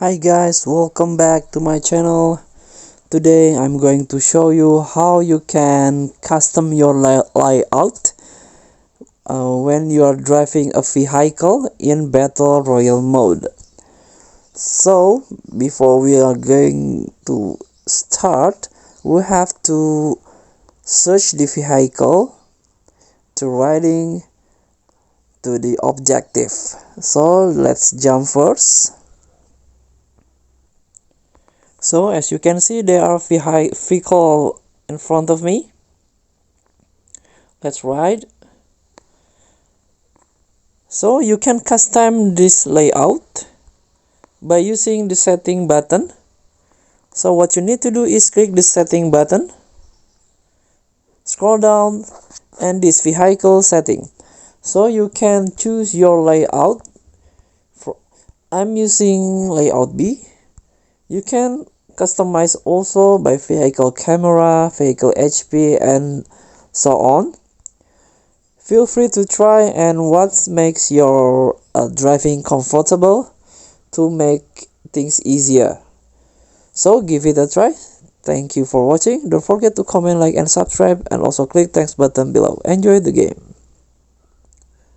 Hi guys, welcome back to my channel. Today I'm going to show you how you can custom your layout when you are driving a vehicle in Battle Royale mode. So before we are going to start, we have to search the vehicle to riding to the objective. So let's jump first. So as you can see, there are vehicle in front of me. Let's ride. So you can custom this layout by using the setting button. So what you need to do is click the setting button, scroll down, and this vehicle setting. So you can choose your layout. I'm using layout B. You can customize also by vehicle camera, vehicle HP, and so on. Feel free to try and what makes your driving comfortable to make things easier. So give it a try. Thank you for watching. Don't forget to comment, like, and subscribe, and also click thanks button below. Enjoy the game.